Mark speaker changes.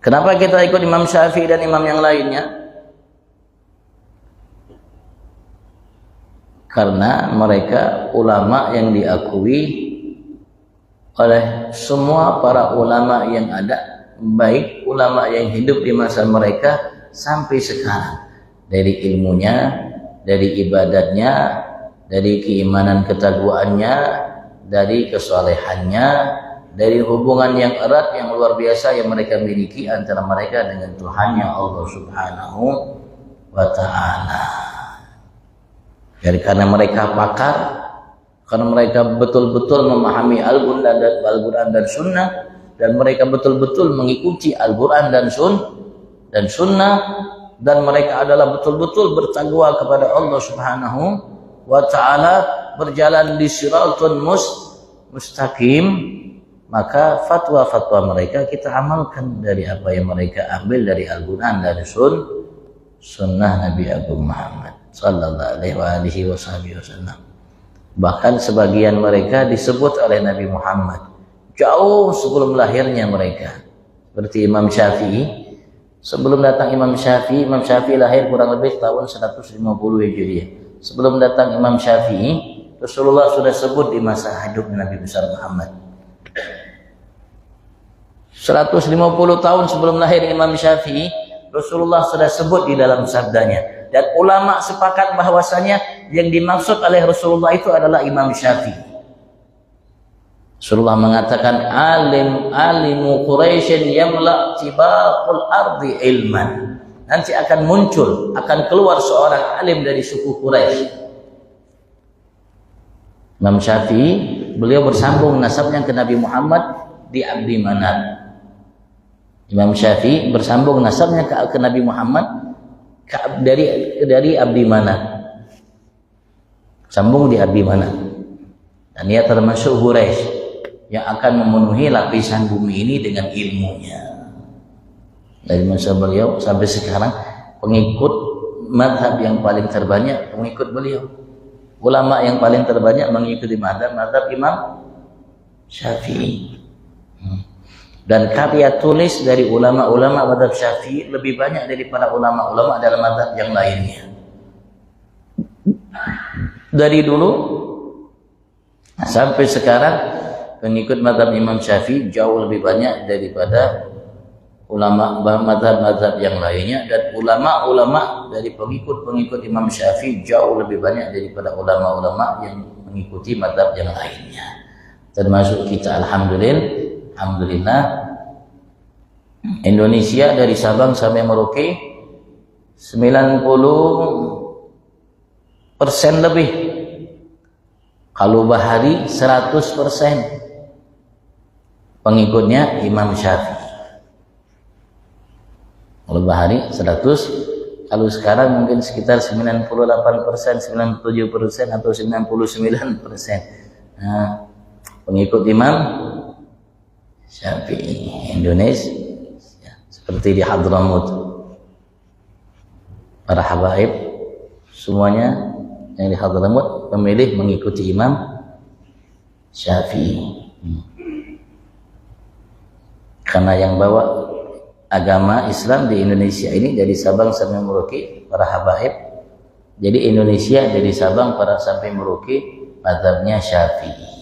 Speaker 1: Kenapa kita ikut Imam Syafi'i dan imam yang lainnya? Karena mereka ulama yang diakui oleh semua para ulama yang ada, baik ulama yang hidup di masa mereka sampai sekarang, dari ilmunya, dari ibadatnya, dari keimanan ketakwaannya, dari kesolehannya, dari hubungan yang erat yang luar biasa yang mereka miliki antara mereka dengan Tuhannya Allah Subhanahu wa ta'ala. Jadi karena mereka pakar, karena mereka betul-betul memahami Al-Quran dan Sunnah, dan mereka betul-betul mengikuti Al-Quran dan Sunnah, dan mereka adalah betul-betul bertakwa kepada Allah Subhanahu wa ta'ala, berjalan di siratul mustaqim, maka fatwa-fatwa mereka kita amalkan dari apa yang mereka ambil dari Al-Quran dan Sunnah Nabi Agung Muhammad sallallahu alaihi wasallam. Bahkan sebagian mereka disebut oleh Nabi Muhammad jauh sebelum lahirnya mereka, seperti Imam Syafi'i. Sebelum datang Imam Syafi'i lahir kurang lebih tahun 150 Hijriah. Sebelum datang Imam Syafi'i, Rasulullah sudah sebut di masa hidup Nabi besar Muhammad. 150 tahun sebelum lahir Imam Syafi'i, Rasulullah sudah sebut di dalam sabdanya. Dan ulama sepakat bahwasanya yang dimaksud oleh Rasulullah itu adalah Imam Syafi'i. Rasulullah mengatakan alimu Quraisyin yamla tibaqul ardi ilman. Nanti akan muncul, akan keluar seorang alim dari suku Quraisy. Imam Syafi'i, beliau bersambung nasabnya ke Nabi Muhammad di Abdi Manaf. Imam Syafi'i bersambung nasabnya ke Nabi Muhammad dari Abdi Manaf. Sambung di Abdi Manaf. Dan dia termasuk Quraisy yang akan memenuhi lapisan bumi ini dengan ilmunya. Dari masa beliau sampai sekarang, pengikut mazhab yang paling terbanyak pengikut beliau. Ulama yang paling terbanyak mengikuti mazhab Imam Syafi'i. Dan karya tulis dari ulama-ulama mazhab Syafi'i lebih banyak daripada ulama-ulama dalam mazhab yang lainnya. Dari dulu sampai sekarang, pengikut mazhab Imam Syafi'i jauh lebih banyak daripada ulama mazhab-mazhab yang lainnya, dan ulama-ulama dari pengikut Imam Syafi'i jauh lebih banyak daripada ulama-ulama yang mengikuti mazhab yang lainnya. Termasuk kita, alhamdulillah, Indonesia dari Sabang sampai Merauke 90% lebih, kalau Bahari 100% pengikutnya Imam Syafi'i. Kalau Bahari 100, kalau sekarang mungkin sekitar 98%, 97% atau 99%. Nah, pengikut Imam Syafi'i Indonesia, seperti di Hadramut, para habaib semuanya yang di Hadramut memilih mengikuti Imam Syafi'i. Karena yang bawa agama Islam di Indonesia ini dari Sabang sampai Merauke para habaib. Jadi Indonesia dari Sabang sampai Merauke mazhabnya Syafi'i.